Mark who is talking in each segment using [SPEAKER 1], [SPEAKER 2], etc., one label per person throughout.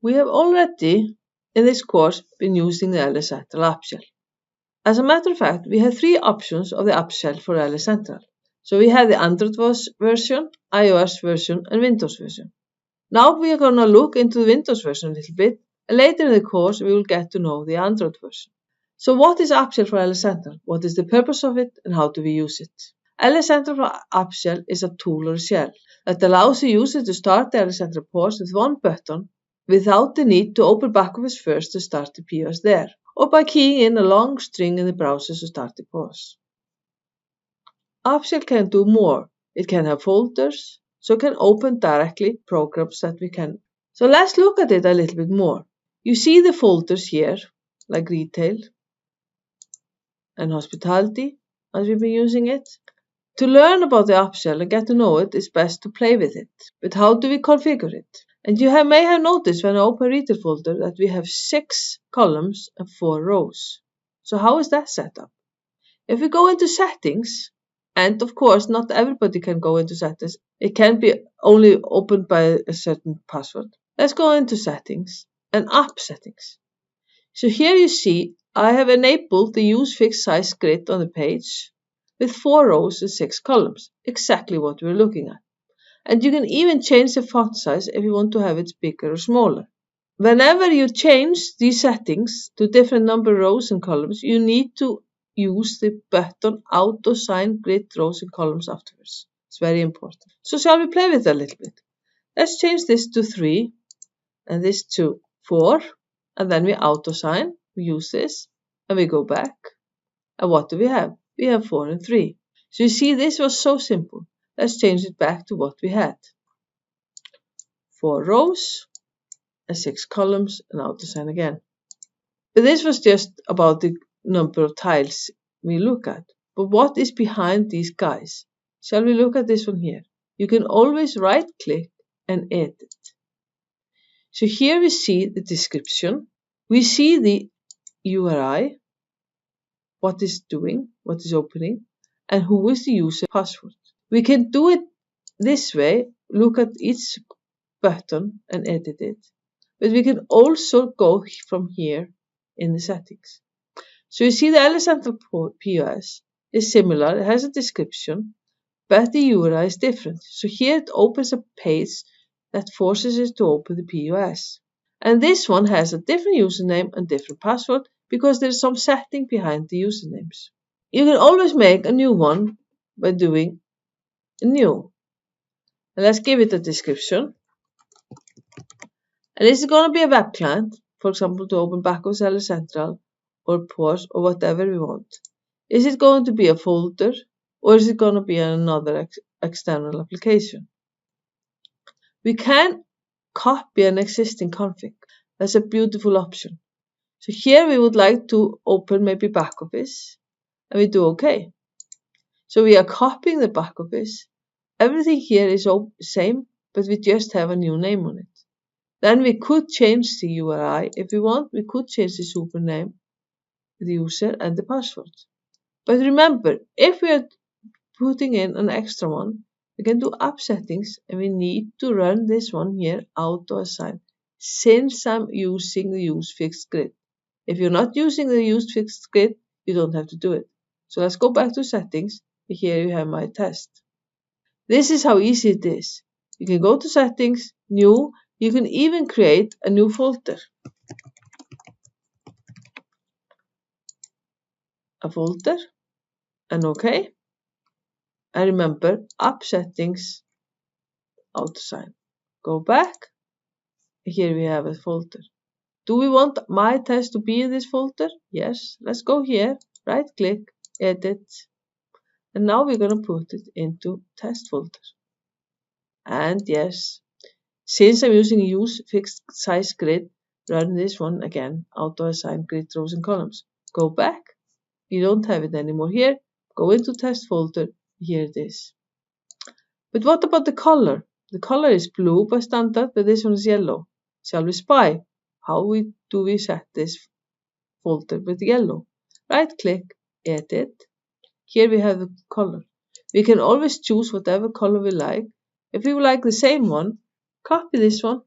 [SPEAKER 1] We have already, in this course, been using the LS Central app shell. As a matter of fact, we have 3 options of the app shell for LS Central. So we have the Android version, iOS version, and Windows version. Now we are going to look into the Windows version a little bit, and later in the course we will get to know the Android version. So what is app shell for LS Central? What is the purpose of it, and how do we use it? LS Central app shell is a tool or shell that allows the user to start the LS Central pause with one button without the need to open backoffice first to start the POS there, or by keying in a long string in the browser to start the pause. App shell can do more. It can have folders, so it can open directly programs that we can. So let's look at it a little bit more. You see the folders here, like retail and hospitality, as we've been using it. To learn about the app shell and get to know it, it's best to play with it. But how do we configure it? And you may have noticed when I open retail folder that we have 6 columns and 4 rows. So how is that set up? If we go into settings, and of course not everybody can go into settings, it can be only opened by a certain password. Let's go into settings and app settings. So here you see I have enabled the use fixed size grid on the page with 4 rows and 6 columns, exactly what we're looking at. And you can even change the font size if you want to have it bigger or smaller. Whenever you change these settings to different number rows and columns, you need to use the button Auto Sign Grid Rows and Columns afterwards. It's very important. So shall we play with it a little bit? Let's change this to 3 and this to 4, and then we auto sign. We use this and we go back. And what do we have? We have 4 and 3. So you see, this was so simple. Let's change it back to what we had. 4 rows and 6 columns and auto sign again. But this was just about the number of tiles we look at. But what is behind these guys? Shall we look at this one here? You can always right click and edit. So here we see the description. We see the URI, what is doing, what is opening, and who is the user password. We can do it this way, look at each button and edit it. But we can also go from here in the settings. So you see the LS Central POS is similar, it has a description, but the URI is different. So here it opens a page that forces it to open the POS. And this one has a different username and different password because there's some setting behind the usernames. You can always make a new one by doing new. And let's give it a description. And this is going to be a web client, for example, to open backoffice LS Central or pause or whatever we want. Is it going to be a folder or is it going to be another external application? We can copy an existing config. That's a beautiful option. So here we would like to open maybe backoffice and we do OK. So we are copying the backoffice. Everything here is the same, but we just have a new name on it. Then we could change the URI if we want. We could change the super name, the user, and the password. But remember, if we are putting in an extra one, we can do app settings and we need to run this one here, auto assign, since I'm using the use fixed grid. If you're not using the use fixed grid, you don't have to do it. So let's go back to settings. Here you have my test. This is how easy it is. You can go to settings, new. You can even create a new folder. A folder and OK. And remember, app settings, auto sign. Go back. Here we have a folder. Do we want my test to be in this folder? Yes. Let's go here, right click, edit. And now we're going to put it into test folder. And yes, since I'm using use fixed size grid, run this one again, auto assign grid rows and columns. Go back. You don't have it anymore here. Go into test folder. Here it is. But what about the color? The color is blue by standard, but this one is yellow. Shall we spy? How do we set this folder with yellow? Right click, edit. Here we have the color. We can always choose whatever color we like. If we like the same one, copy this one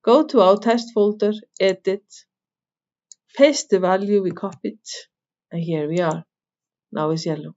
[SPEAKER 1] Go to our test folder, edit, paste the value we copied, and here we are. Now it's yellow.